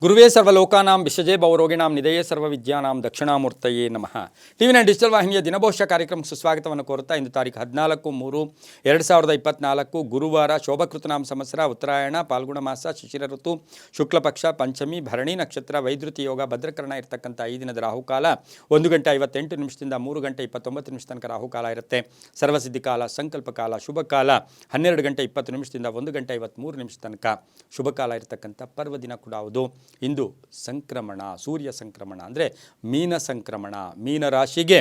ಗುರುವೇ ಸರ್ವಲೋಕಾನಾಂ ವಿಷಜೇ ಭವರೋಗಿಣಾಂ ನಿಧಯೇ ಸರ್ವವಿದ್ಯಾನಾಂ ದಕ್ಷಿಣಾಮೂರ್ತಯೇ ನಮಃ. ಟಿವಿ9 ಡಿಜಿಟಲ್ ವಾಹಿನಿಯ ದಿನಭವಿಷ್ಯ ಕಾರ್ಯಕ್ರಮಕ್ಕೆ ಸುಸ್ವಾಗತವನ್ನು ಕೋರುತ್ತಾ ಇಂದು ತಾರೀಕು 14/3/2024 ಗುರುವಾರ ಶೋಭಕೃತನಾಮ ಸಂವತ್ಸರ ಉತ್ತರಾಯಣ ಪಾಲ್ಗುಣ ಮಾಸ ಶಿಶಿರ ಋತು ಶುಕ್ಲಪಕ್ಷ ಪಂಚಮಿ ಭರಣಿ ನಕ್ಷತ್ರ ವೈದ್ಯುತಿ ಯೋಗ ಭದ್ರಕರಣ ಇರತಕ್ಕಂಥ ಈ ದಿನದ ರಾಹುಕಾಲ 1:58 3:29 ತನಕ ರಾಹುಕಾಲ ಇರುತ್ತೆ. ಸರ್ವಸಿದ್ಧಿ ಕಾಲ, ಸಂಕಲ್ಪ ಕಾಲ, ಶುಭ ಕಾಲ 12:20 1:53 ತನಕ ಶುಭ ಕಾಲ ಇರತಕ್ಕಂಥ ಪರ್ವದಿನ ಕೂಡ ಹೌದು. ಇಂದು ಸಂಕ್ರಮಣ, ಸೂರ್ಯ ಸಂಕ್ರಮಣ ಅಂದರೆ ಮೀನ ಸಂಕ್ರಮಣ. ಮೀನ ರಾಶಿಗೆ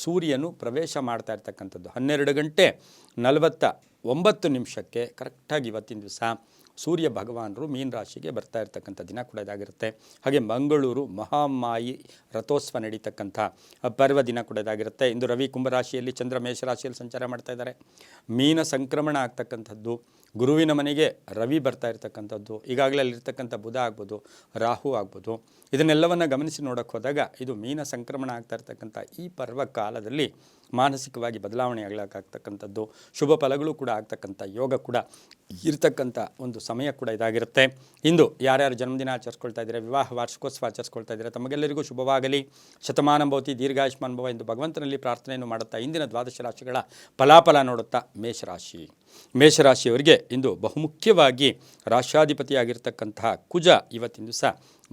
ಸೂರ್ಯನು ಪ್ರವೇಶ ಮಾಡ್ತಾ ಇರ್ತಕ್ಕಂಥದ್ದು 12:49 ಕರೆಕ್ಟಾಗಿ ಇವತ್ತಿನ ದಿವಸ ಸೂರ್ಯ ಭಗವಾನರು ಮೀನ ರಾಶಿಗೆ ಬರ್ತಾ ಇರ್ತಕ್ಕಂಥ ದಿನ ಕೂಡ ಇದಾಗಿರುತ್ತೆ. ಹಾಗೆ ಮಂಗಳೂರು ಮಹಾಮಾಯಿ ರಥೋತ್ಸವ ನಡೀತಕ್ಕಂಥ ಪರ್ವ ದಿನ ಕೂಡ ಇದಾಗಿರುತ್ತೆ. ಇಂದು ರವಿ ಕುಂಭರಾಶಿಯಲ್ಲಿ, ಚಂದ್ರ ಮೇಷರಾಶಿಯಲ್ಲಿ ಸಂಚಾರ ಮಾಡ್ತಾ ಇದ್ದಾರೆ. ಮೀನ ಸಂಕ್ರಮಣ ಆಗ್ತಕ್ಕಂಥದ್ದು, ಗುರುವಿನ ಮನೆಗೆ ರವಿ ಬರ್ತಾ ಇರ್ತಕ್ಕಂಥದ್ದು, ಈಗಾಗಲೇ ಅಲ್ಲಿರ್ತಕ್ಕಂಥ ಬುಧ ಆಗ್ಬೋದು, ರಾಹು ಆಗ್ಬೋದು. ಇದನ್ನೆಲ್ಲವನ್ನು ಗಮನಿಸಿ ನೋಡೋಕ್ಕೆ ಹೋದಾಗ ಇದು ಮೀನ ಸಂಕ್ರಮಣ ಆಗ್ತಾ ಇರ್ತಕ್ಕಂಥ ಈ ಪರ್ವ ಕಾಲದಲ್ಲಿ ಮಾನಸಿಕವಾಗಿ ಬದಲಾವಣೆ ಆಗ್ತಕ್ಕಂಥದ್ದು, ಶುಭ ಫಲಗಳು ಕೂಡ ಆಗ್ತಕ್ಕಂಥ ಯೋಗ ಕೂಡ ಇರ್ತಕ್ಕಂಥ ಒಂದು ಸಮಯ ಕೂಡ ಇದಾಗಿರುತ್ತೆ. ಇಂದು ಯಾರ್ಯಾರು ಜನ್ಮದಿನ ಆಚರಿಸ್ಕೊಳ್ತಾ ಇದ್ದಾರೆ, ವಿವಾಹ ವಾರ್ಷಿಕೋತ್ಸವ ಆಚರಿಸ್ಕೊಳ್ತಾ ಇದ್ದಾರೆ, ತಮಗೆಲ್ಲರಿಗೂ ಶುಭವಾಗಲಿ. ಶತಮಾನ ಭವತಿ ದೀರ್ಘಾಯುಷ್ಮಾನ್ ಭವ ಎಂದು ಭಗವಂತನಲ್ಲಿ ಪ್ರಾರ್ಥನೆಯನ್ನು ಮಾಡುತ್ತಾ ಇಂದಿನ ದ್ವಾದಶ ರಾಶಿಗಳ ಫಲಾಫಲ ನೋಡುತ್ತಾ ಮೇಷರಾಶಿಯವರಿಗೆ ಇಂದು ಬಹುಮುಖ್ಯವಾಗಿ ರಾಶ್ಯಾಧಿಪತಿಯಾಗಿರ್ತಕ್ಕಂತಹ ಕುಜ ಇವತ್ತಿನ ದಿವಸ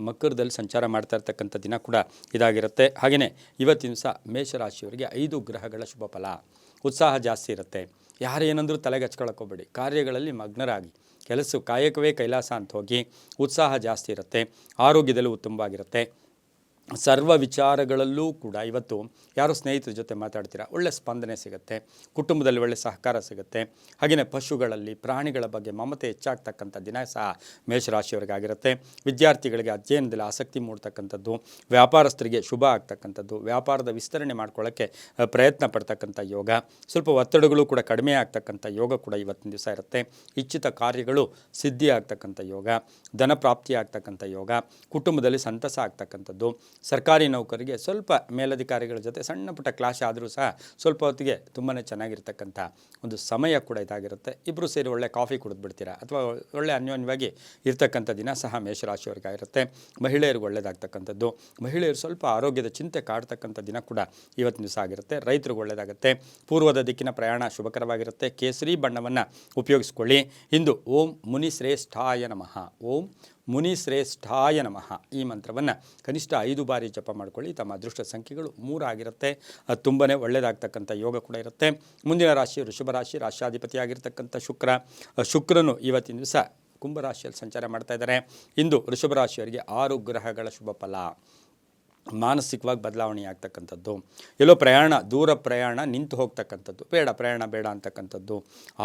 ಮಕರದಲ್ಲಿ ಸಂಚಾರ ಮಾಡ್ತಾ ಇರ್ತಕ್ಕಂಥ ದಿನ ಕೂಡ ಇದಾಗಿರುತ್ತೆ. ಹಾಗೆಯೇ ಇವತ್ತಿನ ದಿವಸ ಮೇಷರಾಶಿಯವರಿಗೆ 5 ಗ್ರಹಗಳ ಶುಭ ಫಲ. ಉತ್ಸಾಹ ಜಾಸ್ತಿ ಇರುತ್ತೆ. ಯಾರೇನಂದ್ರೂ ತಲೆಗೆ ಹಚ್ಕೊಳ್ಳೋಕೋಬೇಡಿ. ಕಾರ್ಯಗಳಲ್ಲಿ ಮಗ್ನರಾಗಿ ಕಾಯಕವೇ ಕೈಲಾಸ ಅಂತ ಹೋಗಿ ಉತ್ಸಾಹ ಜಾಸ್ತಿ ಇರುತ್ತೆ. ಆರೋಗ್ಯದಲ್ಲೂ ಉತ್ತಮವಾಗಿರುತ್ತೆ. ಸರ್ವ ವಿಚಾರಗಳಲ್ಲೂ ಕೂಡ ಇವತ್ತು ಯಾರೋ ಸ್ನೇಹಿತರ ಜೊತೆ ಮಾತಾಡ್ತೀರಾ, ಒಳ್ಳೆ ಸ್ಪಂದನೆ ಸಿಗುತ್ತೆ. ಕುಟುಂಬದಲ್ಲಿ ಒಳ್ಳೆ ಸಹಕಾರ ಸಿಗುತ್ತೆ. ಹಾಗೆಯೇ ಪಶುಗಳಲ್ಲಿ, ಪ್ರಾಣಿಗಳ ಬಗ್ಗೆ ಮಮತೆ ಹೆಚ್ಚಾಗ್ತಕ್ಕಂಥ ದಿನ ಸಹ ಮೇಷರಾಶಿಯವರಿಗಾಗಿರುತ್ತೆ. ವಿದ್ಯಾರ್ಥಿಗಳಿಗೆ ಅಧ್ಯಯನದಲ್ಲಿ ಆಸಕ್ತಿ ಮೂಡ್ತಕ್ಕಂಥದ್ದು, ವ್ಯಾಪಾರಸ್ಥರಿಗೆ ಶುಭ ಆಗ್ತಕ್ಕಂಥದ್ದು, ವ್ಯಾಪಾರದ ವಿಸ್ತರಣೆ ಮಾಡ್ಕೊಳ್ಳೋಕ್ಕೆ ಪ್ರಯತ್ನ ಪಡ್ತಕ್ಕಂಥ ಯೋಗ, ಸ್ವಲ್ಪ ಒತ್ತಡಗಳು ಕೂಡ ಕಡಿಮೆ ಆಗ್ತಕ್ಕಂಥ ಯೋಗ ಕೂಡ ಇವತ್ತಿನ ದಿವಸ ಇರುತ್ತೆ. ಇಚ್ಛಿತ ಕಾರ್ಯಗಳು ಸಿದ್ಧಿ ಆಗ್ತಕ್ಕಂಥ ಯೋಗ, ಧನ ಪ್ರಾಪ್ತಿ ಆಗ್ತಕ್ಕಂಥ ಯೋಗ, ಕುಟುಂಬದಲ್ಲಿ ಸಂತಸ ಆಗ್ತಕ್ಕಂಥದ್ದು. ಸರ್ಕಾರಿ ನೌಕರಿಗೆ ಸ್ವಲ್ಪ ಮೇಲಧಿಕಾರಿಗಳ ಜೊತೆ ಸಣ್ಣ ಪುಟ್ಟ ಕ್ಲಾಶ್ ಆದರೂ ಸಹ ಸ್ವಲ್ಪ ಹೊತ್ತಿಗೆ ತುಂಬಾ ಚೆನ್ನಾಗಿರ್ತಕ್ಕಂಥ ಒಂದು ಸಮಯ ಕೂಡ ಇದಾಗಿರುತ್ತೆ. ಇಬ್ಬರು ಸೇರಿ ಒಳ್ಳೆ ಕಾಫಿ ಕುಡಿದ್ಬಿಡ್ತೀರಾ ಅಥವಾ ಒಳ್ಳೆ ಅನ್ಯೋನ್ಯವಾಗಿ ಇರ್ತಕ್ಕಂಥ ದಿನ ಸಹ ಮೇಷರಾಶಿಯವರಿಗಾಗಿರುತ್ತೆ. ಮಹಿಳೆಯರಿಗೆ ಒಳ್ಳೆಯದಾಗ್ತಕ್ಕಂಥದ್ದು, ಮಹಿಳೆಯರು ಸ್ವಲ್ಪ ಆರೋಗ್ಯದ ಚಿಂತೆ ಕಾಡ್ತಕ್ಕಂಥ ದಿನ ಕೂಡ ಇವತ್ತಿನ ದಿವಸ ಆಗಿರುತ್ತೆ. ರೈತರಿಗೆ ಒಳ್ಳೆಯದಾಗುತ್ತೆ. ಪೂರ್ವದ ದಿಕ್ಕಿನ ಪ್ರಯಾಣ ಶುಭಕರವಾಗಿರುತ್ತೆ. ಕೇಸರಿ ಬಣ್ಣವನ್ನು ಉಪಯೋಗಿಸ್ಕೊಳ್ಳಿ. ಇಂದು ಓಂ ಮುನಿಶ್ರೇಷ್ಠಾಯ ನಮಃ, ಓಂ ಮುನಿಶ್ರೇಷ್ಠಾಯ ನಮಃ ಈ ಮಂತ್ರವನ್ನು ಕನಿಷ್ಠ 5 ಬಾರಿ ಜಪ ಮಾಡ್ಕೊಳ್ಳಿ. ತಮ್ಮ ಅದೃಷ್ಟ ಸಂಖ್ಯೆಗಳು 3 ಆಗಿರುತ್ತೆ. ಅದು ತುಂಬಾ ಒಳ್ಳೆಯದಾಗ್ತಕ್ಕಂಥ ಯೋಗ ಕೂಡ ಇರುತ್ತೆ. ಮುಂದಿನ ರಾಶಿ ವೃಷಭ ರಾಶಿ, ರಾಶ್ಯಾಧಿಪತಿಯಾಗಿರ್ತಕ್ಕಂಥ ಶುಕ್ರನು ಇವತ್ತಿನ ದಿವಸ ಕುಂಭರಾಶಿಯಲ್ಲಿ ಸಂಚಾರ ಮಾಡ್ತಾ ಇದ್ದಾರೆ. ಇಂದು ವೃಷಭ ರಾಶಿಯವರಿಗೆ 6 ಗ್ರಹಗಳ ಶುಭ ಫಲ. ಮಾನಸಿಕವಾಗಿ ಬದಲಾವಣೆ ಆಗ್ತಕ್ಕಂಥದ್ದು, ಎಲ್ಲೋ ದೂರ ಪ್ರಯಾಣ ನಿಂತು ಹೋಗ್ತಕ್ಕಂಥದ್ದು, ಪ್ರಯಾಣ ಬೇಡ ಅಂತಕ್ಕಂಥದ್ದು,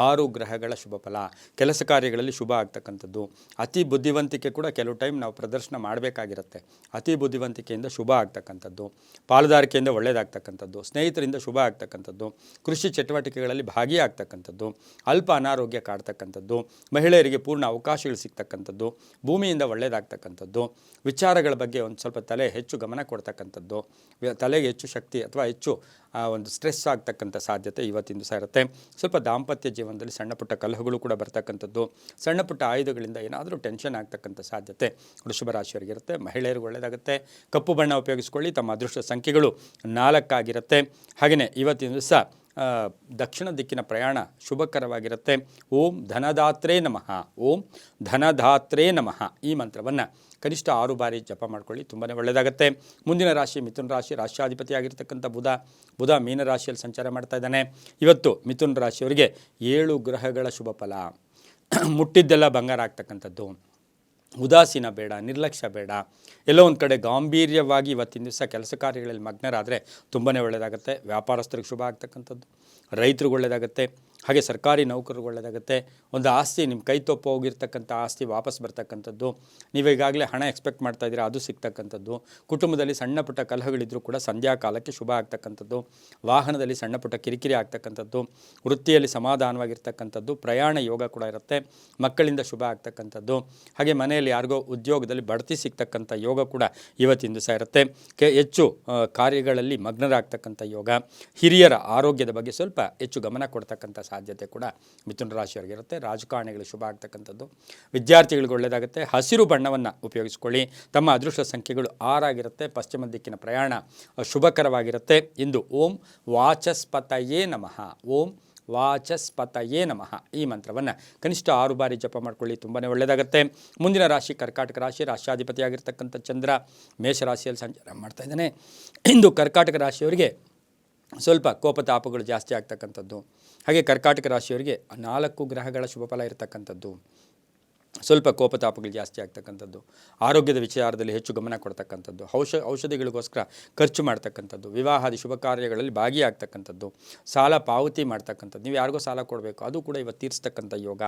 6 ಗ್ರಹಗಳ ಶುಭ ಫಲ. ಕೆಲಸ ಕಾರ್ಯಗಳಲ್ಲಿ ಶುಭ ಆಗ್ತಕ್ಕಂಥದ್ದು. ಅತಿ ಬುದ್ಧಿವಂತಿಕೆ ಕೂಡ ಕೆಲವು ಟೈಮ್ ನಾವು ಪ್ರದರ್ಶನ ಮಾಡಬೇಕಾಗಿರುತ್ತೆ. ಅತಿ ಬುದ್ಧಿವಂತಿಕೆಯಿಂದ ಶುಭ ಆಗ್ತಕ್ಕಂಥದ್ದು, ಪಾಲುದಾರಿಕೆಯಿಂದ ಒಳ್ಳೆಯದಾಗ್ತಕ್ಕಂಥದ್ದು, ಸ್ನೇಹಿತರಿಂದ ಶುಭ ಆಗ್ತಕ್ಕಂಥದ್ದು, ಕೃಷಿ ಚಟುವಟಿಕೆಗಳಲ್ಲಿ ಭಾಗಿಯಾಗ್ತಕ್ಕಂಥದ್ದು, ಅಲ್ಪ ಅನಾರೋಗ್ಯ ಕಾಡ್ತಕ್ಕಂಥದ್ದು, ಮಹಿಳೆಯರಿಗೆ ಪೂರ್ಣ ಅವಕಾಶಗಳು ಸಿಗ್ತಕ್ಕಂಥದ್ದು, ಭೂಮಿಯಿಂದ ಒಳ್ಳೆಯದಾಗ್ತಕ್ಕಂಥದ್ದು, ವಿಚಾರಗಳ ಬಗ್ಗೆ ಒಂದು ಸ್ವಲ್ಪ ತಲೆ ಹೆಚ್ಚು ಗಮನ ಕೊಡ್ತಕ್ಕಂಥದ್ದು, ತಲೆಗೆ ಹೆಚ್ಚು ಶಕ್ತಿ ಅಥವಾ ಹೆಚ್ಚು ಒಂದು ಸ್ಟ್ರೆಸ್ ಆಗ್ತಕ್ಕಂಥ ಸಾಧ್ಯತೆ ಇವತ್ತಿನ ದಿವಸ ಇರುತ್ತೆ. ಸ್ವಲ್ಪ ದಾಂಪತ್ಯ ಜೀವನದಲ್ಲಿ ಸಣ್ಣ ಪುಟ್ಟ ಕಲಹಗಳು ಕೂಡ ಬರ್ತಕ್ಕಂಥದ್ದು, ಸಣ್ಣ ಪುಟ್ಟ ಆಯುಧಗಳಿಂದ ಏನಾದರೂ ಟೆನ್ಷನ್ ಆಗ್ತಕ್ಕಂಥ ಸಾಧ್ಯತೆ ವೃಷಭ ರಾಶಿಯವರಿಗಿರುತ್ತೆ. ಮಹಿಳೆಯರಿಗೆ ಒಳ್ಳೆಯದಾಗುತ್ತೆ. ಕಪ್ಪು ಬಣ್ಣ ಉಪಯೋಗಿಸ್ಕೊಳ್ಳಿ. ತಮ್ಮ ಅದೃಷ್ಟ ಸಂಖ್ಯೆಗಳು 4 ಆಗಿರುತ್ತೆ. ಹಾಗೆಯೇ ಇವತ್ತಿನ ದಿವಸ ದಕ್ಷಿಣ ದಿಕ್ಕಿನ ಪ್ರಯಾಣ ಶುಭಕರವಾಗಿರುತ್ತೆ. ಓಂ ಧನದಾತ್ರೇ ನಮಃ, ಓಂ ಧನದಾತ್ರೇ ನಮಃ ಈ ಮಂತ್ರವನ್ನು ಕನಿಷ್ಠ 6 ಬಾರಿ ಜಪ ಮಾಡ್ಕೊಳ್ಳಿ. ತುಂಬಾ ಒಳ್ಳೆಯದಾಗುತ್ತೆ. ಮುಂದಿನ ರಾಶಿ ಮಿಥುನ ರಾಶಿ, ರಾಶ್ಯಾಧಿಪತಿಯಾಗಿರ್ತಕ್ಕಂಥ ಬುಧ ಮೀನರಾಶಿಯಲ್ಲಿ ಸಂಚಾರ ಮಾಡ್ತಾ ಇದ್ದಾನೆ. ಇವತ್ತು ಮಿಥುನ ರಾಶಿಯವರಿಗೆ 7 ಗ್ರಹಗಳ ಶುಭ ಫಲ. ಮುಟ್ಟಿದ್ದೆಲ್ಲ ಬಂಗಾರ ಆಗ್ತಕ್ಕಂಥದ್ದು, ಉದಾಸೀನ ಬೇಡ, ನಿರ್ಲಕ್ಷ್ಯ ಬೇಡ, ಎಲ್ಲೋ ಒಂದು ಕಡೆ ಗಾಂಭೀರ್ಯವಾಗಿ ಇವತ್ತಿನ ದಿವಸ ಕೆಲಸ ಕಾರ್ಯಗಳಲ್ಲಿ ಮಗ್ನರಾದರೆ ತುಂಬಾ ಒಳ್ಳೆಯದಾಗುತ್ತೆ. ವ್ಯಾಪಾರಸ್ಥರಿಗೆ ಶುಭ ಆಗ್ತಕ್ಕಂಥದ್ದು, ರೈತರಿಗೆ ಒಳ್ಳೆಯದಾಗುತ್ತೆ. ಹಾಗೆ ಸರ್ಕಾರಿ ನೌಕರರಿಗೆ ಒಳ್ಳೆಯದಾಗುತ್ತೆ. ಒಂದು ಆಸ್ತಿ ನಿಮ್ಮ ಕೈ ತಪ್ಪು ಹೋಗಿರ್ತಕ್ಕಂಥ ಆಸ್ತಿ ವಾಪಸ್ ಬರ್ತಕ್ಕಂಥದ್ದು, ನೀವೀಗಾಗಲೇ ಹಣ ಎಕ್ಸ್ಪೆಕ್ಟ್ ಮಾಡ್ತಾ ಇದ್ದೀರಾ, ಅದು ಸಿಗ್ತಕ್ಕಂಥದ್ದು. ಕುಟುಂಬದಲ್ಲಿ ಸಣ್ಣ ಪುಟ್ಟ ಕಲಹಗಳಿದ್ದರೂ ಕೂಡ ಸಂಧ್ಯಾ ಕಾಲಕ್ಕೆ ಶುಭ ಆಗ್ತಕ್ಕಂಥದ್ದು. ವಾಹನದಲ್ಲಿ ಸಣ್ಣ ಪುಟ್ಟ ಕಿರಿಕಿರಿ ಆಗ್ತಕ್ಕಂಥದ್ದು, ವೃತ್ತಿಯಲ್ಲಿ ಸಮಾಧಾನವಾಗಿರ್ತಕ್ಕಂಥದ್ದು, ಪ್ರಯಾಣ ಯೋಗ ಕೂಡ ಇರುತ್ತೆ. ಮಕ್ಕಳಿಂದ ಶುಭ ಆಗ್ತಕ್ಕಂಥದ್ದು. ಹಾಗೆ ಮನೆಯಲ್ಲಿ ಯಾರಿಗೋ ಉದ್ಯೋಗದಲ್ಲಿ ಬಡ್ತಿ ಸಿಗ್ತಕ್ಕಂಥ ಯೋಗ ಕೂಡ ಇವತ್ತಿನ ದಿವಸ ಇರುತ್ತೆ. ಹೆಚ್ಚು ಕಾರ್ಯಗಳಲ್ಲಿ ಮಗ್ನರಾಗ್ತಕ್ಕಂಥ ಯೋಗ. ಹಿರಿಯರ ಆರೋಗ್ಯದ ಬಗ್ಗೆ ಸ್ವಲ್ಪ ಹೆಚ್ಚು ಗಮನ ಕೊಡ್ತಕ್ಕಂಥ ಸಾಧ್ಯತೆ ಕೂಡ ಮಿಥುನ ರಾಶಿಯವರಿಗಿರುತ್ತೆ. ರಾಜಕಾರಣಿಗಳು ಶುಭ ಆಗ್ತಕ್ಕಂಥದ್ದು, ವಿದ್ಯಾರ್ಥಿಗಳಿಗೆ ಒಳ್ಳೆಯದಾಗುತ್ತೆ. ಹಸಿರು ಬಣ್ಣವನ್ನು ಉಪಯೋಗಿಸ್ಕೊಳ್ಳಿ. ತಮ್ಮ ಅದೃಷ್ಟ ಸಂಖ್ಯೆಗಳು 6 ಆಗಿರುತ್ತೆ. ಪಶ್ಚಿಮ ದಿಕ್ಕಿನ ಪ್ರಯಾಣ ಶುಭಕರವಾಗಿರುತ್ತೆ. ಇಂದು ಓಂ ವಾಚಸ್ಪತಯೇ ನಮಃ, ಓಂ ವಾಚಸ್ಪತಯೇ ನಮಃ ಈ ಮಂತ್ರವನ್ನು ಕನಿಷ್ಠ 6 ಬಾರಿ ಜಪ ಮಾಡ್ಕೊಳ್ಳಿ, ತುಂಬಾ ಒಳ್ಳೆಯದಾಗುತ್ತೆ. ಮುಂದಿನ ರಾಶಿ ಕರ್ಕಾಟಕ ರಾಶಿ. ರಾಶ್ಯಾಧಿಪತಿಯಾಗಿರ್ತಕ್ಕಂಥ ಚಂದ್ರ ಮೇಷರಾಶಿಯಲ್ಲಿ ಸಂಚಾರ ಮಾಡ್ತಾ ಇದ್ದಾನೆ. ಇಂದು ಕರ್ಕಾಟಕ ರಾಶಿಯವರಿಗೆ ಸ್ವಲ್ಪ ಕೋಪತಾಪಗಳು ಜಾಸ್ತಿ ಆಗ್ತಕ್ಕಂಥದ್ದು. ಹಾಗೆ ಕರ್ಕಾಟಕ ರಾಶಿಯವರಿಗೆ 4 ಗ್ರಹಗಳ ಶುಭ ಫಲ ಇರತಕ್ಕಂಥದ್ದು. ಸ್ವಲ್ಪ ಕೋಪತಾಪಗಳು ಜಾಸ್ತಿ ಆಗ್ತಕ್ಕಂಥದ್ದು, ಆರೋಗ್ಯದ ವಿಚಾರದಲ್ಲಿ ಹೆಚ್ಚು ಗಮನ ಕೊಡ್ತಕ್ಕಂಥದ್ದು, ಔಷಧಿಗಳಿಗೋಸ್ಕರ ಖರ್ಚು ಮಾಡ್ತಕ್ಕಂಥದ್ದು, ವಿವಾಹಾದಿ ಶುಭ ಕಾರ್ಯಗಳಲ್ಲಿ ಭಾಗಿಯಾಗ್ತಕ್ಕಂಥದ್ದು, ಸಾಲ ಪಾವತಿ ಮಾಡ್ತಕ್ಕಂಥದ್ದು. ನೀವು ಯಾರಿಗೋ ಸಾಲ ಕೊಡಬೇಕು, ಅದು ಕೂಡ ಇವತ್ತು ತೀರಿಸ್ತಕ್ಕಂಥ ಯೋಗ.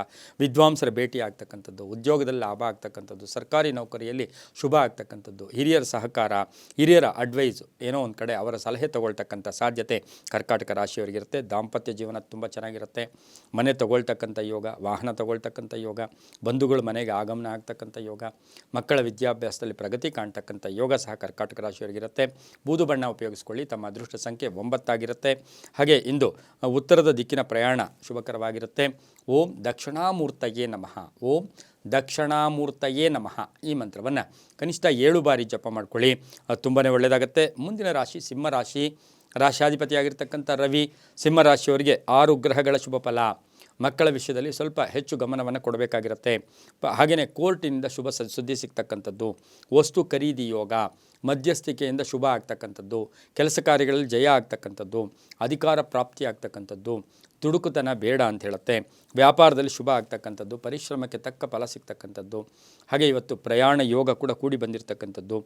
ವಿದ್ವಾಂಸರ ಭೇಟಿ ಆಗ್ತಕ್ಕಂಥದ್ದು, ಉದ್ಯೋಗದಲ್ಲಿ ಲಾಭ ಆಗ್ತಕ್ಕಂಥದ್ದು, ಸರ್ಕಾರಿ ನೌಕರಿಯಲ್ಲಿ ಶುಭ ಆಗ್ತಕ್ಕಂಥದ್ದು, ಹಿರಿಯರ ಸಹಕಾರ, ಹಿರಿಯರ ಅಡ್ವೈಸು, ಏನೋ ಒಂದು ಕಡೆ ಅವರ ಸಲಹೆ ತಗೊಳ್ತಕ್ಕಂಥ ಸಾಧ್ಯತೆ ಕರ್ಕಾಟಕ ರಾಶಿಯವರಿಗಿರುತ್ತೆ. ದಾಂಪತ್ಯ ಜೀವನ ತುಂಬ ಚೆನ್ನಾಗಿರುತ್ತೆ. ಮನೆ ತಗೊಳ್ತಕ್ಕಂಥ ಯೋಗ, ವಾಹನ ತಗೊಳ್ತಕ್ಕಂಥ ಯೋಗ, ಬಂಧುಗಳು ಮನೆಗೆ ಆಗಮನ ಆಗ್ತಕ್ಕಂಥ ಯೋಗ, ಮಕ್ಕಳ ವಿದ್ಯಾಭ್ಯಾಸದಲ್ಲಿ ಪ್ರಗತಿ ಕಾಣ್ತಕ್ಕಂಥ ಯೋಗ ಸಹ ಕರ್ಕಾಟಕ ರಾಶಿಯವರಿಗಿರುತ್ತೆ. ಬೂದು ಬಣ್ಣ ಉಪಯೋಗಿಸ್ಕೊಳ್ಳಿ. ತಮ್ಮ ಅದೃಷ್ಟ ಸಂಖ್ಯೆ 9 ಆಗಿರುತ್ತೆ. ಹಾಗೆ ಇಂದು ಉತ್ತರದ ದಿಕ್ಕಿನ ಪ್ರಯಾಣ ಶುಭಕರವಾಗಿರುತ್ತೆ. ಓಂ ದಕ್ಷಿಣಾಮೂರ್ತಯೇ ನಮಃ, ಓಂ ದಕ್ಷಿಣಾಮೂರ್ತಯೇ ನಮಃ ಈ ಮಂತ್ರವನ್ನು ಕನಿಷ್ಠ 7 ಬಾರಿ ಜಪ ಮಾಡ್ಕೊಳ್ಳಿ, ತುಂಬಾ ಒಳ್ಳೆಯದಾಗುತ್ತೆ. ಮುಂದಿನ ರಾಶಿ ಸಿಂಹರಾಶಿ. ರಾಶ್ಯಾಧಿಪತಿಯಾಗಿರ್ತಕ್ಕಂಥ ರವಿ ಸಿಂಹರಾಶಿಯವರಿಗೆ 6 ಗ್ರಹಗಳ ಶುಭ ಫಲ. ಮಕ್ಕಳ ವಿಷಯದಲ್ಲಿ ಸ್ವಲ್ಪ ಹೆಚ್ಚು ಗಮನವನ್ನು ಕೊಡಬೇಕಾಗಿರುತ್ತೆ. ಹಾಗೆಯೇ ಕೋರ್ಟಿನಿಂದ ಶುಭ ಸುದ್ದಿ ಸಿಗ್ತಕ್ಕಂಥದ್ದು, ವಸ್ತು ಖರೀದಿ ಯೋಗ, ಮಧ್ಯಸ್ಥಿಕೆಯಿಂದ ಶುಭ ಆಗ್ತಕ್ಕಂಥದ್ದು, ಕೆಲಸ ಕಾರ್ಯಗಳಲ್ಲಿ ಜಯ ಆಗ್ತಕ್ಕಂಥದ್ದು, ಅಧಿಕಾರ ಪ್ರಾಪ್ತಿ ಆಗ್ತಕ್ಕಂಥದ್ದು, ದುಡುಕುತನ ಬೇಡ ಅಂತ ಹೇಳುತ್ತೆ. ವ್ಯಾಪಾರದಲ್ಲಿ ಶುಭ ಆಗ್ತಕ್ಕಂಥದ್ದು, ಪರಿಶ್ರಮಕ್ಕೆ ತಕ್ಕ ಫಲ ಸಿಗ್ತಕ್ಕಂಥದ್ದು. ಹಾಗೆ ಇವತ್ತು ಪ್ರಯಾಣ ಯೋಗ ಕೂಡ ಕೂಡಿ ಬಂದಿರತಕ್ಕಂಥದ್ದು,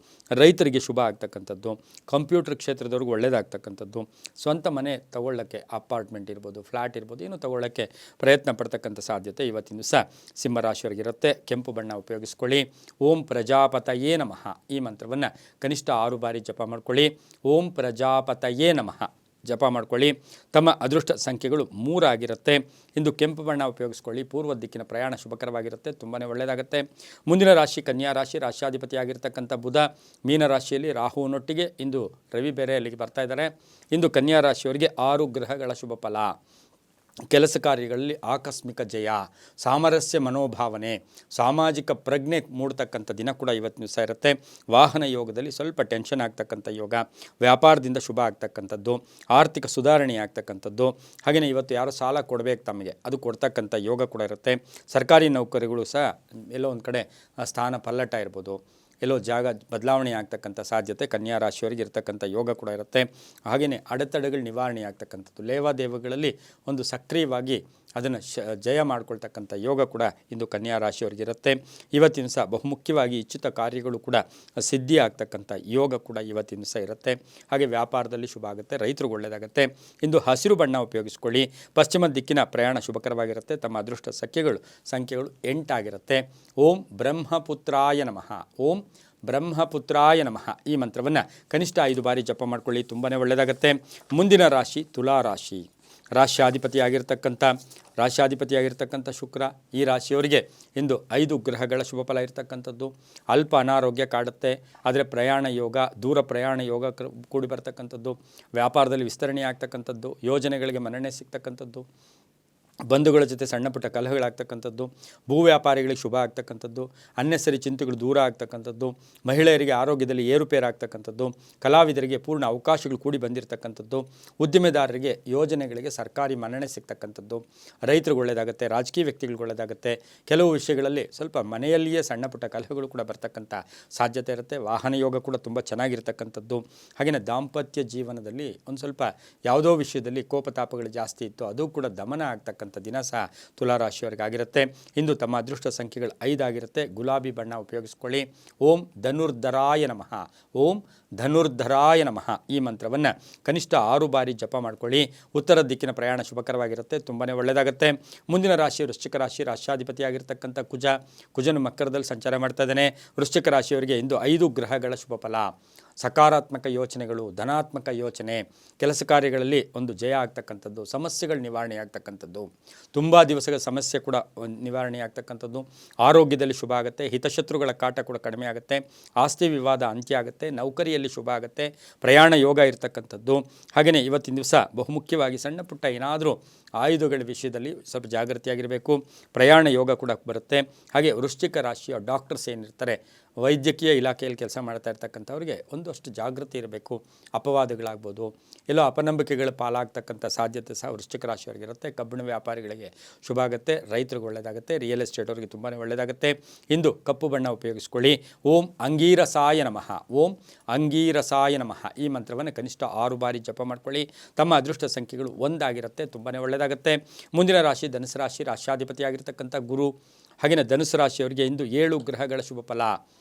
ರೈತರಿಗೆ ಶುಭ ಆಗ್ತಕ್ಕಂಥದ್ದು, ಕಂಪ್ಯೂಟರ್ ಕ್ಷೇತ್ರದವ್ರಿಗೆ ಒಳ್ಳೆಯದಾಗ್ತಕ್ಕಂಥದ್ದು, ಸ್ವಂತ ಮನೆ ತಗೊಳ್ಳೋಕ್ಕೆ ಅಪಾರ್ಟ್ಮೆಂಟ್ ಇರ್ಬೋದು, ಫ್ಲ್ಯಾಟ್ ಇರ್ಬೋದು, ಏನು ತಗೊಳ್ಳೋಕ್ಕೆ ಪ್ರಯತ್ನ ಪಡ್ತಕ್ಕಂಥ ಸಾಧ್ಯತೆ ಇವತ್ತಿನ ದಿವಸ ಸಿಂಹರಾಶಿಯವರಿಗಿರುತ್ತೆ. ಕೆಂಪು ಬಣ್ಣ ಉಪಯೋಗಿಸ್ಕೊಳ್ಳಿ. ಓಂ ಪ್ರಜಾಪತಯೇ ನಮಃ ಈ ಮಂತ್ರವನ್ನು ಕನಿಷ್ಠ 6 ಬಾರಿ ಜಪ ಮಾಡ್ಕೊಳ್ಳಿ. ಓಂ ಪ್ರಜಾಪತಯೇ ನಮಃ ಜಪ ಮಾಡ್ಕೊಳ್ಳಿ. ತಮ್ಮ ಅದೃಷ್ಟ ಸಂಖ್ಯೆಗಳು 3 ಆಗಿರುತ್ತೆ. ಇಂದು ಕೆಂಪು ಬಣ್ಣ ಉಪಯೋಗಿಸ್ಕೊಳ್ಳಿ. ಪೂರ್ವ ದಿಕ್ಕಿನ ಪ್ರಯಾಣ ಶುಭಕರವಾಗಿರುತ್ತೆ, ತುಂಬಾ ಒಳ್ಳೆಯದಾಗುತ್ತೆ. ಮುಂದಿನ ರಾಶಿ ಕನ್ಯಾ ರಾಶಿ. ರಾಶ್ಯಾಧಿಪತಿಯಾಗಿರ್ತಕ್ಕಂಥ ಬುಧ ಮೀನರಾಶಿಯಲ್ಲಿ ರಾಹುವಿನೊಟ್ಟಿಗೆ ಇಂದು ರವಿ ಬೇರೆ ಅಲ್ಲಿಗೆ ಬರ್ತಾ ಇದ್ದಾರೆ. ಇಂದು ಕನ್ಯಾ ರಾಶಿಯವರಿಗೆ 6 ಗ್ರಹಗಳ ಶುಭ ಫಲ. ಕೆಲಸ ಕಾರ್ಯಗಳಲ್ಲಿ ಆಕಸ್ಮಿಕ ಜಯ, ಸಾಮರಸ್ಯ ಮನೋಭಾವನೆ, ಸಾಮಾಜಿಕ ಪ್ರಜ್ಞೆ ಮೂಡ್ತಕ್ಕಂಥ ದಿನ ಕೂಡ ಇವತ್ತಿನ ದಿವಸ ಇರುತ್ತೆ. ವಾಹನ ಯೋಗದಲ್ಲಿ ಸ್ವಲ್ಪ ಟೆನ್ಷನ್ ಆಗ್ತಕ್ಕಂಥ ಯೋಗ, ವ್ಯಾಪಾರದಿಂದ ಶುಭ ಆಗ್ತಕ್ಕಂಥದ್ದು, ಆರ್ಥಿಕ ಸುಧಾರಣೆ ಆಗ್ತಕ್ಕಂಥದ್ದು. ಹಾಗೆಯೇ ಇವತ್ತು ಯಾರೋ ಸಾಲ ಕೊಡಬೇಕು ತಮಗೆ, ಅದು ಕೊಡ್ತಕ್ಕಂಥ ಯೋಗ ಕೂಡ ಇರುತ್ತೆ. ಸರ್ಕಾರಿ ನೌಕರಿಗಳು ಸಹ ಎಲ್ಲೋ ಒಂದು ಕಡೆ ಸ್ಥಾನ ಪಲ್ಲಟ ಇರ್ಬೋದು, ಎಲ್ಲೋ ಜಾಗ ಬದಲಾವಣೆ ಆಗ್ತಕ್ಕಂಥ ಸಾಧ್ಯತೆ ಕನ್ಯಾ ರಾಶಿಯವರಿಗೆ ಇರ್ತಕ್ಕಂಥ ಯೋಗ ಕೂಡ ಇರುತ್ತೆ. ಹಾಗೆಯೇ ಅಡೆತಡೆಗಳು ನಿವಾರಣೆ ಆಗ್ತಕ್ಕಂಥದ್ದು, ಲೇವಾದೇವಗಳಲ್ಲಿ ಒಂದು ಸಕ್ರಿಯವಾಗಿ ಅದನ್ನು ಜಯ ಮಾಡ್ಕೊಳ್ತಕ್ಕಂಥ ಯೋಗ ಕೂಡ ಇಂದು ಕನ್ಯಾ ರಾಶಿಯವರಿಗಿರುತ್ತೆ. ಇವತ್ತಿನ ದಿವಸ ಬಹುಮುಖ್ಯವಾಗಿ ಇಚ್ಛಿತ ಕಾರ್ಯಗಳು ಕೂಡ ಸಿದ್ಧಿ ಆಗ್ತಕ್ಕಂಥ ಯೋಗ ಕೂಡ ಇವತ್ತಿನ ದಿವಸ ಇರುತ್ತೆ. ಹಾಗೆ ವ್ಯಾಪಾರದಲ್ಲಿ ಶುಭ ಆಗುತ್ತೆ, ರೈತರಿಗೆ ಒಳ್ಳೆಯದಾಗುತ್ತೆ. ಇಂದು ಹಸಿರು ಬಣ್ಣ ಉಪಯೋಗಿಸ್ಕೊಳ್ಳಿ. ಪಶ್ಚಿಮ ದಿಕ್ಕಿನ ಪ್ರಯಾಣ ಶುಭಕರವಾಗಿರುತ್ತೆ. ತಮ್ಮ ಅದೃಷ್ಟ ಸಂಖ್ಯೆಗಳು 8 ಆಗಿರುತ್ತೆ. ಓಂ ಬ್ರಹ್ಮಪುತ್ರಾಯ ನಮಃ, ಓಂ ಬ್ರಹ್ಮಪುತ್ರಾಯ ನಮಃ ಈ ಮಂತ್ರವನ್ನು ಕನಿಷ್ಠ 5 ಬಾರಿ ಜಪ ಮಾಡ್ಕೊಳ್ಳಿ, ತುಂಬಾ ಒಳ್ಳೆಯದಾಗುತ್ತೆ. ಮುಂದಿನ ರಾಶಿ ತುಲಾ ರಾಶಿ. ರಾಶ್ಯಾಧಿಪತಿಯಾಗಿರ್ತಕ್ಕಂಥ ಶುಕ್ರ ಈ ರಾಶಿಯವರಿಗೆ ಇಂದು 5 ಗ್ರಹಗಳ ಶುಭ ಫಲ ಇರತಕ್ಕಂಥದ್ದು. ಅಲ್ಪ ಅನಾರೋಗ್ಯ ಕಾಡುತ್ತೆ, ಆದರೆ ಪ್ರಯಾಣ ಯೋಗ, ದೂರ ಪ್ರಯಾಣ ಯೋಗ ಕೂಡಿ ಬರ್ತಕ್ಕಂಥದ್ದು, ವ್ಯಾಪಾರದಲ್ಲಿ ವಿಸ್ತರಣೆ ಆಗ್ತಕ್ಕಂಥದ್ದು, ಯೋಜನೆಗಳಿಗೆ ಮನ್ನಣೆ ಸಿಗ್ತಕ್ಕಂಥದ್ದು, ಬಂಧುಗಳ ಜೊತೆ ಸಣ್ಣ ಪುಟ್ಟ ಕಲಹಗಳಾಗ್ತಕ್ಕಂಥದ್ದು, ಭೂ ವ್ಯಾಪಾರಿಗಳಿಗೆ ಶುಭ ಆಗ್ತಕ್ಕಂಥದ್ದು, ಅನ್ನೆಸರಿ ಚಿಂತೆಗಳು ದೂರ ಆಗ್ತಕ್ಕಂಥದ್ದು, ಮಹಿಳೆಯರಿಗೆ ಆರೋಗ್ಯದಲ್ಲಿ ಏರುಪೇರಾಗ್ತಕ್ಕಂಥದ್ದು, ಕಲಾವಿದರಿಗೆ ಪೂರ್ಣ ಅವಕಾಶಗಳು ಕೂಡಿ ಬಂದಿರತಕ್ಕಂಥದ್ದು, ಉದ್ದಿಮೆದಾರರಿಗೆ ಯೋಜನೆಗಳಿಗೆ ಸರ್ಕಾರಿ ಮನ್ನಣೆ ಸಿಗ್ತಕ್ಕಂಥದ್ದು, ರೈತರಿಗೆ ಒಳ್ಳೆಯದಾಗುತ್ತೆ, ರಾಜಕೀಯ ವ್ಯಕ್ತಿಗಳಿಗೆ ಒಳ್ಳೆಯದಾಗುತ್ತೆ. ಕೆಲವು ವಿಷಯಗಳಲ್ಲಿ ಸ್ವಲ್ಪ ಮನೆಯಲ್ಲಿಯೇ ಸಣ್ಣ ಪುಟ್ಟ ಕಲಹಗಳು ಕೂಡ ಬರ್ತಕ್ಕಂಥ ಸಾಧ್ಯತೆ ಇರುತ್ತೆ. ವಾಹನ ಯೋಗ ಕೂಡ ತುಂಬ ಚೆನ್ನಾಗಿರ್ತಕ್ಕಂಥದ್ದು. ಹಾಗೆಯೇ ದಾಂಪತ್ಯ ಜೀವನದಲ್ಲಿ ಒಂದು ಸ್ವಲ್ಪ ಯಾವುದೋ ವಿಷಯದಲ್ಲಿ ಕೋಪತಾಪಗಳು ಜಾಸ್ತಿ ಇತ್ತು, ಅದು ಕೂಡ ದಮನ ಆಗ್ತಕ್ಕಂಥ ದಿನ ಸಹ ತುಲಾರಾಶಿಯವರಿಗಾಗಿರುತ್ತೆ. ಇಂದು ತಮ್ಮ ಅದೃಷ್ಟ ಸಂಖ್ಯೆಗಳು 5 ಆಗಿರುತ್ತೆ. ಗುಲಾಬಿ ಬಣ್ಣ ಉಪಯೋಗಿಸ್ಕೊಳ್ಳಿ. ಓಂ ಧನುರ್ಧರಾಯ ನಮಃ, ಓಂ ಧನುರ್ಧರಾಯ ನಮಃ ಈ ಮಂತ್ರವನ್ನು ಕನಿಷ್ಠ 6 ಬಾರಿ ಜಪ ಮಾಡ್ಕೊಳ್ಳಿ. ಉತ್ತರ ದಿಕ್ಕಿನ ಪ್ರಯಾಣ ಶುಭಕರವಾಗಿರುತ್ತೆ, ತುಂಬಾ ಒಳ್ಳೆಯದಾಗುತ್ತೆ. ಮುಂದಿನ ರಾಶಿ ವೃಶ್ಚಿಕ ರಾಶಿ. ರಾಶ್ಯಾಧಿಪತಿಯಾಗಿರ್ತಕ್ಕಂಥ ಕುಜನು ಮಕರದಲ್ಲಿ ಸಂಚಾರ ಮಾಡ್ತಾ ಇದ್ದಾನೆ. ವೃಶ್ಚಿಕ ರಾಶಿಯವರಿಗೆ ಇಂದು 5 ಗ್ರಹಗಳ ಶುಭ ಫಲ. ಸಕಾರಾತ್ಮಕ ಯೋಚನೆಗಳು, ಧನಾತ್ಮಕ ಯೋಚನೆ, ಕೆಲಸ ಕಾರ್ಯಗಳಲ್ಲಿ ಒಂದು ಜಯ ಆಗ್ತಕ್ಕಂಥದ್ದು, ಸಮಸ್ಯೆಗಳು ನಿವಾರಣೆ ಆಗ್ತಕ್ಕಂಥದ್ದು, ತುಂಬ ದಿವಸಗಳ ಸಮಸ್ಯೆ ಕೂಡ ನಿವಾರಣೆ ಆಗ್ತಕ್ಕಂಥದ್ದು, ಆರೋಗ್ಯದಲ್ಲಿ ಶುಭ ಆಗುತ್ತೆ, ಹಿತಶತ್ರುಗಳ ಕಾಟ ಕೂಡ ಕಡಿಮೆ ಆಗುತ್ತೆ, ಆಸ್ತಿ ವಿವಾದ ಅಂತ್ಯ ಆಗುತ್ತೆ, ನೌಕರಿಯಲ್ಲಿ ಶುಭ ಆಗುತ್ತೆ, ಪ್ರಯಾಣ ಯೋಗ ಇರತಕ್ಕಂಥದ್ದು. ಹಾಗೆಯೇ ಇವತ್ತಿನ ದಿವಸ ಬಹುಮುಖ್ಯವಾಗಿ ಸಣ್ಣ ಪುಟ್ಟ ಏನಾದರೂ ಆಯುಧಗಳ ವಿಷಯದಲ್ಲಿ ಸ್ವಲ್ಪ ಜಾಗೃತಿಯಾಗಿರಬೇಕು. ಪ್ರಯಾಣ ಯೋಗ ಕೂಡ ಬರುತ್ತೆ. ಹಾಗೆ ವೃಶ್ಚಿಕ ರಾಶಿಯ ಡಾಕ್ಟರ್ಸ್ ಏನಿರ್ತಾರೆ, ವೈದ್ಯಕೀಯ ಇಲಾಖೆಯಲ್ಲಿ ಕೆಲಸ ಮಾಡ್ತಾ ಇರ್ತಕ್ಕಂಥವ್ರಿಗೆ ಒಂದಷ್ಟು ಜಾಗೃತಿ ಇರಬೇಕು. ಅಪವಾದಗಳಾಗ್ಬೋದು, ಎಲ್ಲೋ ಅಪನಂಬಿಕೆಗಳ ಪಾಲಾಗ್ತಕ್ಕಂಥ ಸಾಧ್ಯತೆ ಸಹ ವೃಶ್ಚಿಕ ರಾಶಿಯವರಿಗಿರುತ್ತೆ. ಕಬ್ಬಿಣ ವ್ಯಾಪಾರಿಗಳಿಗೆ ಶುಭ ಆಗುತ್ತೆ, ರೈತರಿಗೆ ಒಳ್ಳೆಯದಾಗುತ್ತೆ, ರಿಯಲ್ ಎಸ್ಟೇಟ್ ಅವರಿಗೆ ತುಂಬಾ ಒಳ್ಳೆಯದಾಗುತ್ತೆ. ಇಂದು ಕಪ್ಪು ಬಣ್ಣ ಉಪಯೋಗಿಸ್ಕೊಳ್ಳಿ. ಓಂ ಅಂಗೀರಸಾಯ ನಮಃ, ಓಂ ಅಂಗೀರಸಾಯ ನಮಃ ಈ ಮಂತ್ರವನ್ನು ಕನಿಷ್ಠ 6 ಬಾರಿ ಜಪ ಮಾಡ್ಕೊಳ್ಳಿ. ತಮ್ಮ ಅದೃಷ್ಟ ಸಂಖ್ಯೆಗಳು 1 ಆಗಿರುತ್ತೆ, ತುಂಬಾ ಒಳ್ಳೆಯದಾಗುತ್ತೆ. ಮುಂದಿನ ರಾಶಿ ಧನುಸು ರಾಶಿ, ರಾಶ್ಯಾಧಿಪತಿಯಾಗಿರ್ತಕ್ಕಂಥ ಗುರು. ಹಾಗೆಯೇ ಧನುಸು ರಾಶಿಯವರಿಗೆ ಇಂದು 7 ಗ್ರಹಗಳ ಶುಭ ಫಲ.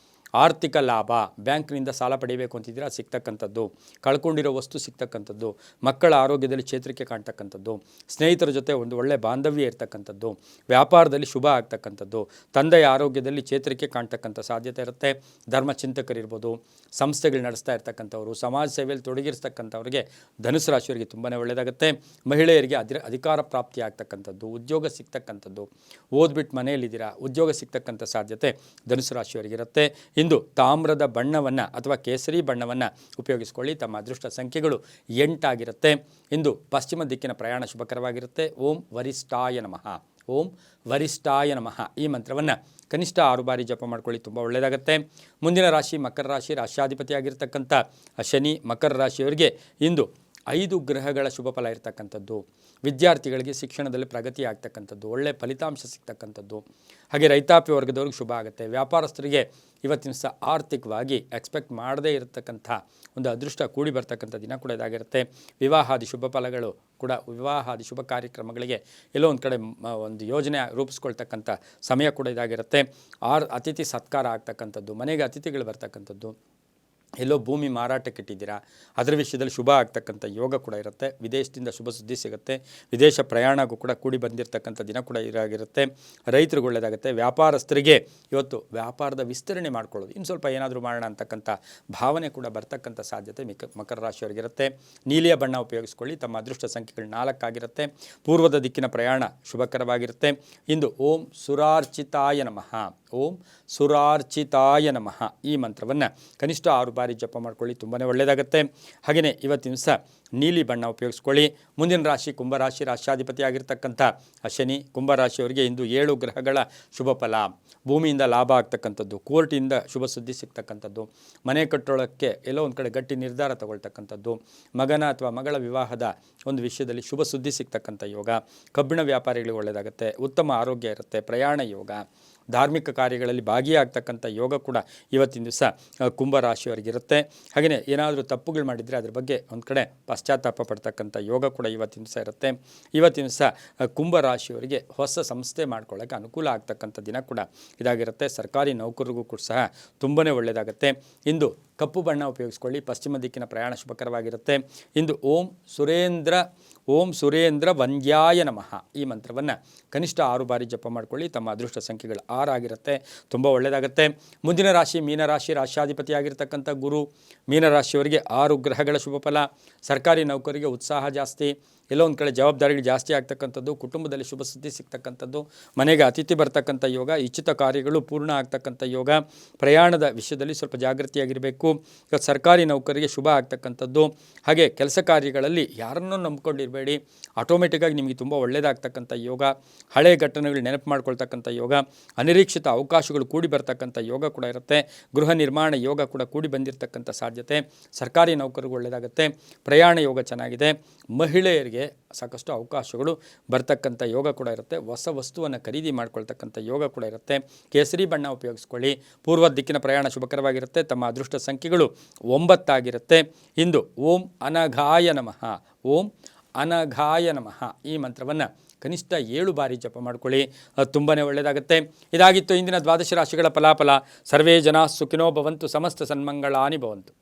ಆರ್ಥಿಕ ಲಾಭ, ಬ್ಯಾಂಕ್ನಿಂದ ಸಾಲ ಪಡೆಯಬೇಕು ಅಂತಿದ್ದೀರಾ, ಸಿಗ್ತಕ್ಕಂಥದ್ದು, ಕಳ್ಕೊಂಡಿರೋ ವಸ್ತು ಸಿಗ್ತಕ್ಕಂಥದ್ದು, ಮಕ್ಕಳ ಆರೋಗ್ಯದಲ್ಲಿ ಚೇತರಿಕೆ ಕಾಣ್ತಕ್ಕಂಥದ್ದು, ಸ್ನೇಹಿತರ ಜೊತೆ ಒಂದು ಒಳ್ಳೆಯ ಬಾಂಧವ್ಯ ಇರ್ತಕ್ಕಂಥದ್ದು, ವ್ಯಾಪಾರದಲ್ಲಿ ಶುಭ ಆಗ್ತಕ್ಕಂಥದ್ದು, ತಂದೆಯ ಆರೋಗ್ಯದಲ್ಲಿ ಚೇತರಿಕೆ ಕಾಣ್ತಕ್ಕಂಥ ಸಾಧ್ಯತೆ ಇರುತ್ತೆ. ಧರ್ಮಚಿಂತಕರಿರ್ಬೋದು, ಸಂಸ್ಥೆಗಳು ನಡೆಸ್ತಾ ಇರ್ತಕ್ಕಂಥವ್ರು, ಸಮಾಜ ಸೇವೆಯಲ್ಲಿ ತೊಡಗಿರ್ತಕ್ಕಂಥವ್ರಿಗೆ ಧನುಸು ರಾಶಿಯವರಿಗೆ ತುಂಬಾ ಒಳ್ಳೆಯದಾಗುತ್ತೆ. ಮಹಿಳೆಯರಿಗೆ ಅಧಿಕಾರ ಪ್ರಾಪ್ತಿ ಆಗ್ತಕ್ಕಂಥದ್ದು, ಉದ್ಯೋಗ ಸಿಗ್ತಕ್ಕಂಥದ್ದು, ಓದ್ಬಿಟ್ಟು ಮನೆಯಲ್ಲಿದ್ದೀರಾ, ಉದ್ಯೋಗ ಸಿಗ್ತಕ್ಕಂಥ ಸಾಧ್ಯತೆ ಧನುಸು ರಾಶಿಯವರಿಗಿರುತ್ತೆ. ಇಂದು ತಾಮ್ರದ ಬಣ್ಣವನ್ನು ಅಥವಾ ಕೇಸರಿ ಬಣ್ಣವನ್ನು ಉಪಯೋಗಿಸಿಕೊಳ್ಳಿ. ತಮ್ಮ ಅದೃಷ್ಟ ಸಂಖ್ಯೆಗಳು 8 ಆಗಿರುತ್ತೆ. ಇಂದು ಪಶ್ಚಿಮ ದಿಕ್ಕಿನ ಪ್ರಯಾಣ ಶುಭಕರವಾಗಿರುತ್ತೆ. ಓಂ ವರಿಷ್ಠಾಯ ನಮಃ, ಓಂ ವರಿಷ್ಠಾಯ ನಮಃ ಈ ಮಂತ್ರವನ್ನು ಕನಿಷ್ಠ 6 ಬಾರಿ ಜಪ ಮಾಡ್ಕೊಳ್ಳಿ, ತುಂಬ ಒಳ್ಳೆಯದಾಗುತ್ತೆ. ಮುಂದಿನ ರಾಶಿ ಮಕರ ರಾಶಿ, ರಾಶ್ಯಾಧಿಪತಿಯಾಗಿರ್ತಕ್ಕಂಥ ಶನಿ. ಮಕರ ರಾಶಿಯವರಿಗೆ ಇಂದು 5 ಗ್ರಹಗಳ ಶುಭ ಫಲ ಇರತಕ್ಕಂಥದ್ದು. ವಿದ್ಯಾರ್ಥಿಗಳಿಗೆ ಶಿಕ್ಷಣದಲ್ಲಿ ಪ್ರಗತಿ ಆಗ್ತಕ್ಕಂಥದ್ದು, ಒಳ್ಳೆಯ ಫಲಿತಾಂಶ ಸಿಗ್ತಕ್ಕಂಥದ್ದು. ಹಾಗೆ ರೈತಾಪಿ ವರ್ಗದವ್ರಿಗೆ ಶುಭ ಆಗುತ್ತೆ. ವ್ಯಾಪಾರಸ್ಥರಿಗೆ ಇವತ್ತಿನ ಸಹ ಆರ್ಥಿಕವಾಗಿ ಎಕ್ಸ್ಪೆಕ್ಟ್ ಮಾಡದೇ ಇರತಕ್ಕಂಥ ಒಂದು ಅದೃಷ್ಟ ಕೂಡಿ ಬರ್ತಕ್ಕಂಥ ದಿನ ಕೂಡ ಇದಾಗಿರುತ್ತೆ. ವಿವಾಹಾದಿ ಶುಭ ಫಲಗಳು ಕೂಡ, ವಿವಾಹಾದಿ ಶುಭ ಕಾರ್ಯಕ್ರಮಗಳಿಗೆ ಎಲ್ಲೋ ಒಂದು ಕಡೆ ಒಂದು ಯೋಜನೆ ರೂಪಿಸ್ಕೊಳ್ತಕ್ಕಂಥ ಸಮಯ ಕೂಡ ಇದಾಗಿರುತ್ತೆ. ಅತಿಥಿ ಸತ್ಕಾರ ಆಗ್ತಕ್ಕಂಥದ್ದು, ಮನೆಗೆ ಅತಿಥಿಗಳು ಬರ್ತಕ್ಕಂಥದ್ದು, ಎಲ್ಲೋ ಭೂಮಿ ಮಾರಾಟಕ್ಕೆ ಇಟ್ಟಿದ್ದೀರಾ, ಅದರ ವಿಷಯದಲ್ಲಿ ಶುಭ ಆಗ್ತಕ್ಕಂಥ ಯೋಗ ಕೂಡ ಇರುತ್ತೆ. ವಿದೇಶದಿಂದ ಶುಭ ಸುದ್ದಿ ಸಿಗುತ್ತೆ. ವಿದೇಶ ಪ್ರಯಾಣಕ್ಕೂ ಕೂಡ ಕೂಡಿ ಬಂದಿರತಕ್ಕಂಥ ದಿನ ಕೂಡ ಇದಾಗಿರುತ್ತೆ. ರೈತರಿಗೆ ಒಳ್ಳೆಯದಾಗುತ್ತೆ. ವ್ಯಾಪಾರಸ್ಥರಿಗೆ ಇವತ್ತು ವ್ಯಾಪಾರದ ವಿಸ್ತರಣೆ ಮಾಡ್ಕೊಳ್ಳೋದು, ಇನ್ನು ಸ್ವಲ್ಪ ಏನಾದರೂ ಮಾಡೋಣ ಅಂತಕ್ಕಂಥ ಭಾವನೆ ಕೂಡ ಬರ್ತಕ್ಕಂಥ ಸಾಧ್ಯತೆ ಮಕರ ರಾಶಿಯವರಿಗಿರುತ್ತೆ. ನೀಲಿಯ ಬಣ್ಣ ಉಪಯೋಗಿಸ್ಕೊಳ್ಳಿ. ತಮ್ಮ ಅದೃಷ್ಟ ಸಂಖ್ಯೆಗಳು 4 ಆಗಿರುತ್ತೆ. ಪೂರ್ವದ ದಿಕ್ಕಿನ ಪ್ರಯಾಣ ಶುಭಕರವಾಗಿರುತ್ತೆ. ಇಂದು ಓಂ ಸುರಾರ್ಚಿತಾಯ ನಮಃ, ಓಂ ಸುರಾರ್ಚಿತಾಯ ನಮಃ ಈ ಮಂತ್ರವನ್ನು ಕನಿಷ್ಠ 6 ಬಾರಿ ಜಪ ಮಾಡ್ಕೊಳ್ಳಿ, ತುಂಬಾ ಒಳ್ಳೆಯದಾಗುತ್ತೆ. ಹಾಗೆಯೇ ಇವತ್ತಿನ ದಿವಸ ನೀಲಿ ಬಣ್ಣ ಉಪಯೋಗಿಸ್ಕೊಳ್ಳಿ. ಮುಂದಿನ ರಾಶಿ ಕುಂಭರಾಶಿ, ರಾಶ್ಯಾಧಿಪತಿಯಾಗಿರ್ತಕ್ಕಂಥ ಶನಿ. ಕುಂಭರಾಶಿಯವರಿಗೆ ಇಂದು 7 ಗ್ರಹಗಳ ಶುಭ ಫಲ. ಭೂಮಿಯಿಂದ ಲಾಭ ಆಗ್ತಕ್ಕಂಥದ್ದು, ಕೋರ್ಟಿಂದ ಶುಭ ಸುದ್ದಿ ಸಿಗ್ತಕ್ಕಂಥದ್ದು, ಮನೆ ಕಟ್ಟೋಳಕ್ಕೆ ಎಲ್ಲೋ ಒಂದು ಕಡೆ ಗಟ್ಟಿ ನಿರ್ಧಾರ ತಗೊಳ್ತಕ್ಕಂಥದ್ದು, ಮಗನ ಅಥವಾ ಮಗಳ ವಿವಾಹದ ಒಂದು ವಿಷಯದಲ್ಲಿ ಶುಭ ಸುದ್ದಿ ಸಿಗ್ತಕ್ಕಂಥ ಯೋಗ. ಕಬ್ಬಿಣ ವ್ಯಾಪಾರಿಗಳಿಗೆ ಒಳ್ಳೆಯದಾಗುತ್ತೆ. ಉತ್ತಮ ಆರೋಗ್ಯ ಇರುತ್ತೆ. ಪ್ರಯಾಣ ಯೋಗ, ಧಾರ್ಮಿಕ ಕಾರ್ಯಗಳಲ್ಲಿ ಭಾಗಿಯಾಗ್ತಕ್ಕಂಥ ಯೋಗ ಕೂಡ ಇವತ್ತಿನ ದಿವಸ ಕುಂಭರಾಶಿಯವರಿಗಿರುತ್ತೆ. ಹಾಗೆಯೇ ಏನಾದರೂ ತಪ್ಪುಗಳು ಮಾಡಿದರೆ ಅದ್ರ ಬಗ್ಗೆ ಒಂದು ಕಡೆ ಪಶ್ಚಾತ್ತಾಪ ಪಡ್ತಕ್ಕಂಥ ಯೋಗ ಕೂಡ ಇವತ್ತಿನ ದಿವಸ ಇರುತ್ತೆ. ಇವತ್ತಿನ ದಿವಸ ಕುಂಭರಾಶಿಯವರಿಗೆ ಹೊಸ ಸಂಸ್ಥೆ ಮಾಡ್ಕೊಳ್ಳೋಕ್ಕೆ ಅನುಕೂಲ ಆಗ್ತಕ್ಕಂಥ ದಿನ ಕೂಡ ಇದಾಗಿರುತ್ತೆ. ಸರ್ಕಾರಿ ನೌಕರರಿಗೂ ಕೂಡ ಸಹ ತುಂಬಾ ಒಳ್ಳೆಯದಾಗುತ್ತೆ. ಇಂದು ಕಪ್ಪು ಬಣ್ಣ ಉಪಯೋಗಿಸ್ಕೊಳ್ಳಿ. ಪಶ್ಚಿಮ ದಿಕ್ಕಿನ ಪ್ರಯಾಣ ಶುಭಕರವಾಗಿರುತ್ತೆ. ಇಂದು ಓಂ ಸುರೇಂದ್ರ ವಂದ್ಯಾಯ ನಮಃ ಈ ಮಂತ್ರವನ್ನು ಕನಿಷ್ಠ 6 ಬಾರಿ ಜಪ ಮಾಡ್ಕೊಳ್ಳಿ. ತಮ್ಮ ಅದೃಷ್ಟ ಸಂಖ್ಯೆಗಳು 6 ಆಗಿರುತ್ತೆ, ತುಂಬ ಒಳ್ಳೆಯದಾಗುತ್ತೆ. ಮುಂದಿನ ರಾಶಿ ಮೀನರಾಶಿ, ರಾಶ್ಯಾಧಿಪತಿಯಾಗಿರ್ತಕ್ಕಂಥ ಗುರು. ಮೀನರಾಶಿಯವರಿಗೆ 6 ಗ್ರಹಗಳ ಶುಭ ಫಲ. ಸರ್ಕಾರಿ ನೌಕರಿಗೆ ಉತ್ಸಾಹ ಜಾಸ್ತಿ, ಎಲ್ಲೋ ಒಂದು ಕಡೆ ಜವಾಬ್ದಾರಿಗಳು ಜಾಸ್ತಿ ಆಗ್ತಕ್ಕಂಥದ್ದು, ಕುಟುಂಬದಲ್ಲಿ ಶುಭ ಸುದ್ದಿ ಸಿಗ್ತಕ್ಕಂಥದ್ದು, ಮನೆಗೆ ಅತಿಥಿ ಬರ್ತಕ್ಕಂಥ ಯೋಗ, ಇಚ್ಛಿತ ಕಾರ್ಯಗಳು ಪೂರ್ಣ ಆಗ್ತಕ್ಕಂಥ ಯೋಗ. ಪ್ರಯಾಣದ ವಿಷಯದಲ್ಲಿ ಸ್ವಲ್ಪ ಜಾಗೃತಿಯಾಗಿರಬೇಕು. ಇವತ್ತು ಸರ್ಕಾರಿ ನೌಕರಿಗೆ ಶುಭ ಆಗ್ತಕ್ಕಂಥದ್ದು. ಹಾಗೆ ಕೆಲಸ ಕಾರ್ಯಗಳಲ್ಲಿ ಯಾರನ್ನೂ ನಂಬ್ಕೊಂಡಿರಬೇಡಿ, ಆಟೋಮೆಟಿಕ್ಕಾಗಿ ನಿಮಗೆ ತುಂಬ ಒಳ್ಳೆಯದಾಗ್ತಕ್ಕಂಥ ಯೋಗ. ಹಳೆಯ ಘಟನೆಗಳು ನೆನಪು ಮಾಡ್ಕೊಳ್ತಕ್ಕಂಥ ಯೋಗ, ಅನಿರೀಕ್ಷಿತ ಅವಕಾಶಗಳು ಕೂಡಿ ಬರ್ತಕ್ಕಂಥ ಯೋಗ ಕೂಡ ಇರುತ್ತೆ. ಗೃಹ ನಿರ್ಮಾಣ ಯೋಗ ಕೂಡ ಕೂಡಿ ಬಂದಿರತಕ್ಕಂಥ ಸಾಧ್ಯತೆ. ಸರ್ಕಾರಿ ನೌಕರಿಗೆ ಒಳ್ಳೆಯದಾಗುತ್ತೆ. ಪ್ರಯಾಣ ಯೋಗ ಚೆನ್ನಾಗಿದೆ. ಮಹಿಳೆಯರಿಗೆ ಸಾಕಷ್ಟು ಅವಕಾಶಗಳು ಬರ್ತಕ್ಕಂಥ ಯೋಗ ಕೂಡ ಇರುತ್ತೆ. ಹೊಸ ವಸ್ತುವನ್ನು ಖರೀದಿ ಮಾಡ್ಕೊಳ್ತಕ್ಕಂಥ ಯೋಗ ಕೂಡ ಇರುತ್ತೆ. ಕೇಸರಿ ಬಣ್ಣ ಉಪಯೋಗಿಸ್ಕೊಳ್ಳಿ. ಪೂರ್ವ ದಿಕ್ಕಿನ ಪ್ರಯಾಣ ಶುಭಕರವಾಗಿರುತ್ತೆ. ತಮ್ಮ ಅದೃಷ್ಟ ಸಂಖ್ಯೆಗಳು 9 ಆಗಿರುತ್ತೆ. ಇಂದು ಓಂ ಅನಘಾಯ ನಮಃ, ಓಂ ಅನಘಾಯ ನಮಃ ಈ ಮಂತ್ರವನ್ನು ಕನಿಷ್ಠ 7 ಬಾರಿ ಜಪ ಮಾಡ್ಕೊಳ್ಳಿ, ತುಂಬಾ ಒಳ್ಳೆಯದಾಗುತ್ತೆ. ಇದಾಗಿತ್ತು ಇಂದಿನ ದ್ವಾದಶ ರಾಶಿಗಳ ಫಲಾಫಲ. ಸರ್ವೇ ಜನ ಸುಖಿನೋ ಭವಂತು, ಸಮಸ್ತ ಸನ್ಮಂಗಳಾನಿ ಭವಂತು.